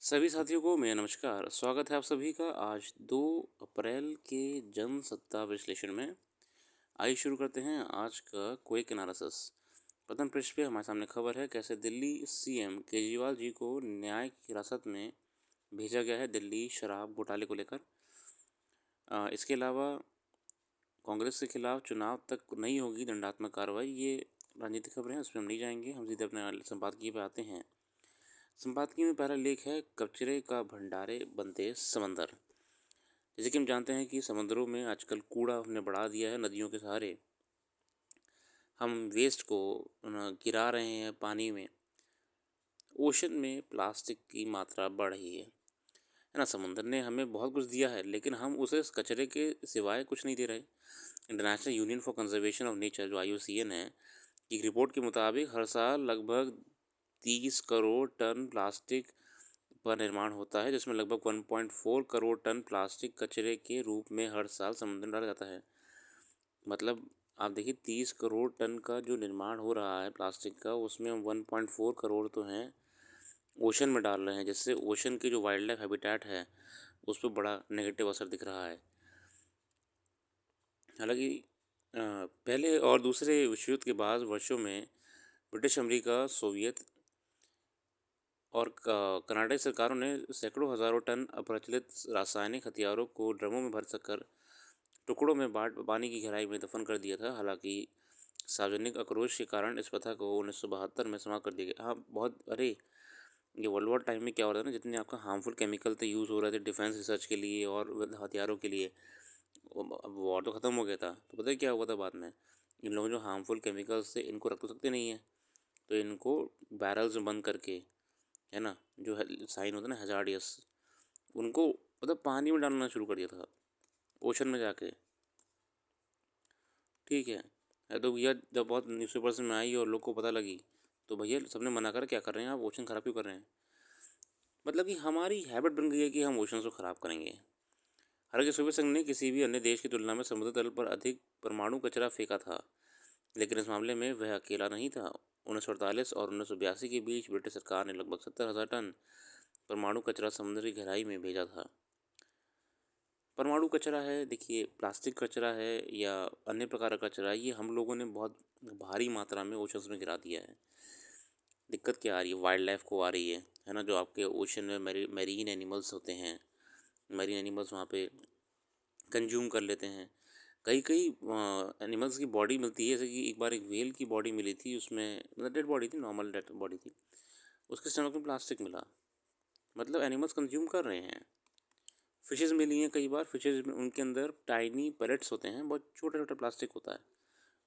सभी साथियों को मेरा नमस्कार। स्वागत है आप सभी का आज 2 अप्रैल के जनसत्ता विश्लेषण में। आइए शुरू करते हैं आज का क्विक एनालिसिस। प्रथम पृष्ठ पे हमारे सामने खबर है कैसे दिल्ली सीएम केजरीवाल जी को न्यायिक हिरासत में भेजा गया है दिल्ली शराब घोटाले को लेकर। इसके अलावा कांग्रेस के खिलाफ चुनाव तक नहीं होगी दंडात्मक कार्रवाई, ये राजनीतिक खबरें हैं, उसमें हम नहीं जाएंगे। हम सीधे अपने संपादकीय पे आते हैं। संपादकीय में पहला लेख है कचरे का भंडारे बनते समंदर। जैसे कि हम जानते हैं कि समुद्रों में आजकल कूड़ा हमने बढ़ा दिया है, नदियों के सहारे हम वेस्ट को गिरा रहे हैं पानी में। ओशन में प्लास्टिक की मात्रा बढ़ रही है ना। समुद्र ने हमें बहुत कुछ दिया है लेकिन हम उसे इस कचरे के सिवाय कुछ नहीं दे रहे। International union for conservation of nature जो IUCN है की रिपोर्ट के मुताबिक हर साल लगभग 30 करोड़ टन प्लास्टिक पर निर्माण होता है, जिसमें लगभग 1.4 करोड़ टन प्लास्टिक कचरे के रूप में हर साल समुद्र में डाला जाता है। मतलब आप देखिए 30 करोड़ टन का जो निर्माण हो रहा है प्लास्टिक का, उसमें हम 1.4 करोड़ तो हैं ओशन में डाल रहे हैं, जिससे ओशन की जो वाइल्ड लाइफ हैबिटेट है उस पर बड़ा नेगेटिव असर दिख रहा है। हालांकि पहले और दूसरे विश्व युद्ध के बाद वर्षों में ब्रिटिश, अमेरिका, सोवियत और कनाडाई सरकारों ने सैकड़ों हज़ारों टन अप्रचलित रासायनिक हथियारों को ड्रमों में भर कर टुकड़ों में बांट पानी की गहराई में दफन कर दिया था। हालांकि सार्वजनिक आक्रोश के कारण इस प्रथा को 1972 में समाप्त कर दिया गया। हाँ, बहुत अरे ये वर्ल्ड वॉर टाइम में क्या हो रहा था ना, जितने आपका हार्मफुल केमिकल थे यूज़ हो रहे थे डिफेंस रिसर्च के लिए और हथियारों के लिए, अब वॉर तो ख़त्म हो गया था। तो पता है क्या हुआ था बाद में, इन लोगों जो हार्मफुल केमिकल्स थे इनको रख तो सकते नहीं है, तो इनको बैरल्स में बंद करके, है ना, जो साइन होता है ना हजार्डियस, उनको मतलब पानी में डालना शुरू कर दिया था ओशन में जाके। ठीक है तो भैया जब बहुत न्यूज़पेपर्स में आई और लोग को पता लगी तो भैया सबने मना कर क्या कर रहे हैं आप, ओशन ख़राब क्यों कर रहे हैं। मतलब कि हमारी हैबिट बन गई है कि हम ओशन को ख़राब करेंगे। हालांकि सोवियत संघ ने किसी भी अन्य देश की तुलना में समुद्र तल पर अधिक परमाणु कचरा फेंका था, लेकिन इस मामले में वह अकेला नहीं था। 1948 और 1982 के बीच ब्रिटिश सरकार ने लगभग 70,000 टन परमाणु कचरा समुद्र की गहराई में भेजा था। परमाणु कचरा है, देखिए प्लास्टिक कचरा है या अन्य प्रकार का कचरा है, ये हम लोगों ने बहुत भारी मात्रा में ओशंस में गिरा दिया है। दिक्कत क्या आ रही है, वाइल्ड लाइफ को आ रही है ना। जो आपके ओशन में मेरीन एनिमल्स होते हैं, मरीन एनिमल्स वहाँ पे कंज्यूम कर लेते हैं। कई कई एनिमल्स की बॉडी मिलती है, जैसे कि एक बार एक व्हेल की बॉडी मिली थी, उसमें मतलब डेड बॉडी थी, नॉर्मल डेड बॉडी थी, उसके स्टमक में प्लास्टिक मिला। मतलब एनिमल्स कंज्यूम कर रहे हैं। फिशेज़ मिली हैं, कई बार फिशेज़ में उनके अंदर टाइनी पेलेट्स होते हैं, बहुत छोटा छोटा प्लास्टिक होता है,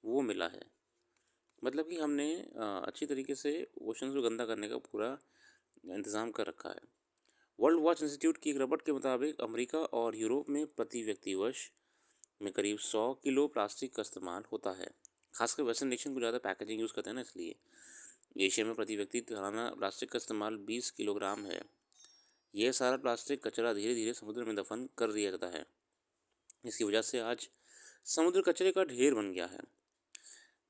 वो मिला है। मतलब कि हमने अच्छी तरीके से ओशन को गंदा करने का पूरा इंतज़ाम कर रखा है। वर्ल्ड वॉच इंस्टीट्यूट की एक रिपोर्ट के मुताबिक अमेरिका और यूरोप में प्रति व्यक्ति वर्ष में करीब 100 किलो प्लास्टिक का इस्तेमाल होता है। खासकर वेस्टर्न नेशन को ज़्यादा पैकेजिंग यूज़ करते हैं ना, इसलिए एशिया में प्रति व्यक्ति सालाना प्लास्टिक का इस्तेमाल 20 किलोग्राम है। यह सारा प्लास्टिक कचरा धीरे धीरे समुद्र में दफन कर दिया जाता है। इसकी वजह से आज समुद्र कचरे का ढेर बन गया है।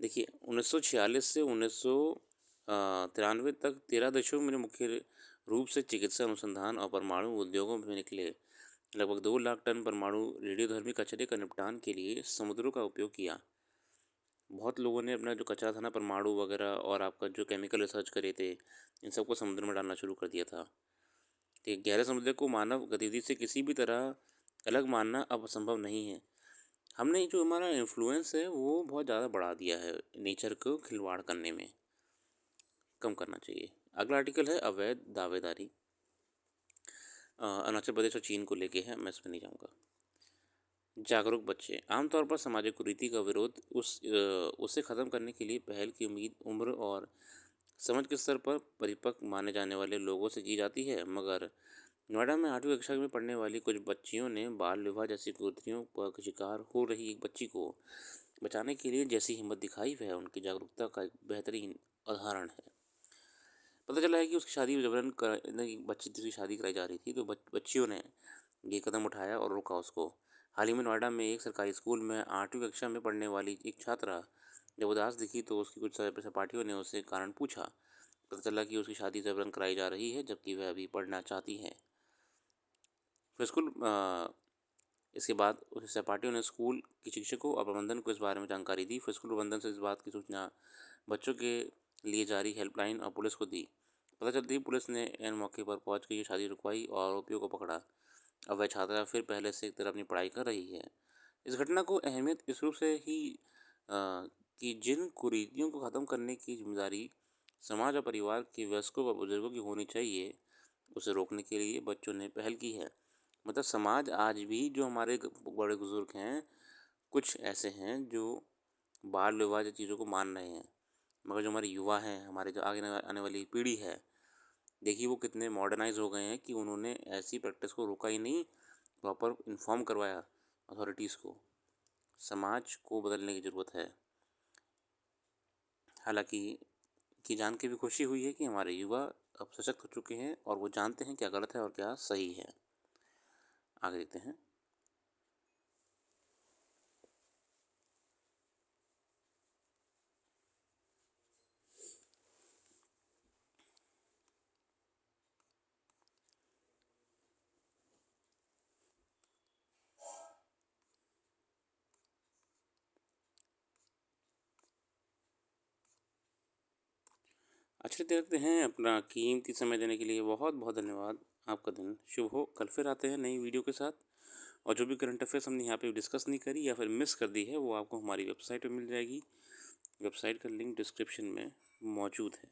देखिए 1946 से 1993 तक 13 देशों में मुख्य रूप से चिकित्सा अनुसंधान और परमाणु उद्योगों में निकले लगभग 2 लाख टन परमाणु रेडियोधर्मी कचरे का निपटान के लिए समुद्रों का उपयोग किया। बहुत लोगों ने अपना जो कचरा था ना, परमाणु वगैरह और आपका जो केमिकल रिसर्च करे थे, इन सबको समुद्र में डालना शुरू कर दिया था। ठीक, गहरे समुद्र को मानव गतिविधि से किसी भी तरह अलग मानना अब संभव नहीं है। हमने जो हमारा इन्फ्लुएंस है वो बहुत ज़्यादा बढ़ा दिया है, नेचर को खिलवाड़ करने में कम करना चाहिए। अगला आर्टिकल है अवैध दावेदारी। अरुणाचल प्रदेश और चीन को लेके है, मैं इस पर नहीं जाऊँगा। जागरूक बच्चे आमतौर पर सामाजिक कुरीति का विरोध उसे ख़त्म करने के लिए पहल की उम्मीद उम्र और समझ के स्तर पर परिपक्व माने जाने वाले लोगों से की जाती है, मगर नोएडा में 8वीं कक्षा में पढ़ने वाली कुछ बच्चियों ने बाल विवाह जैसी कुरीतियों का शिकार हो रही एक बच्ची को बचाने के लिए जैसी हिम्मत दिखाई, वह उनकी जागरूकता का एक बेहतरीन उदाहरण है। पता चला है कि उसकी शादी जबरन बच्ची की शादी कराई जा रही थी, तो बच्चियों ने ये कदम उठाया और रोका उसको। हाल ही में नोएडा में एक सरकारी स्कूल में 8वीं कक्षा में पढ़ने वाली एक छात्रा जब उदास दिखी तो उसकी कुछ सहपाठियों ने उससे कारण पूछा। पता चला कि उसकी शादी ज़बरन कराई जा रही है, जबकि वह अभी पढ़ना चाहती है। फिर इसके बाद उस सहपाठियों ने स्कूल के शिक्षकों और प्रबंधन को इस बारे में जानकारी दी। फिर स्कूल प्रबंधन से इस बात की सूचना बच्चों के लिए जारी हेल्पलाइन और पुलिस को दी। पता चलते ही पुलिस ने एन मौके पर पहुंच कर ये शादी रुकवाई और आरोपियों को पकड़ा। अब वह छात्रा फिर पहले से एक तरह अपनी पढ़ाई कर रही है। इस घटना को अहमियत इस रूप से ही कि जिन कुरीतियों को ख़त्म करने की जिम्मेदारी समाज और परिवार के वयस्कों व बुजुर्गों की होनी चाहिए, उसे रोकने के लिए बच्चों ने पहल की है। मतलब समाज आज भी जो हमारे बड़े बुजुर्ग हैं, कुछ ऐसे हैं जो बाल विवाह जैसी चीज़ों को मान रहे हैं, मगर जो हमारे युवा हैं, हमारे जो आगे आने वाली पीढ़ी है, देखिए वो कितने मॉडर्नाइज हो गए हैं कि उन्होंने ऐसी प्रैक्टिस को रोका ही नहीं, प्रॉपर इन्फॉर्म करवाया अथॉरिटीज़ को। समाज को बदलने की ज़रूरत है। हालांकि जान के भी खुशी हुई है कि हमारे युवा अब सशक्त हो चुके हैं और वो जानते हैं क्या गलत है और क्या सही है। आगे देखते हैं। अच्छे देखते हैं। अपना कीमती समय देने के लिए बहुत बहुत धन्यवाद। आपका दिन शुभ हो। कल फिर आते हैं नई वीडियो के साथ, और जो भी करंट अफेयर्स हमने यहाँ पे डिस्कस नहीं करी या फिर मिस कर दी है, वो आपको हमारी वेबसाइट पे मिल जाएगी। वेबसाइट का लिंक डिस्क्रिप्शन में मौजूद है।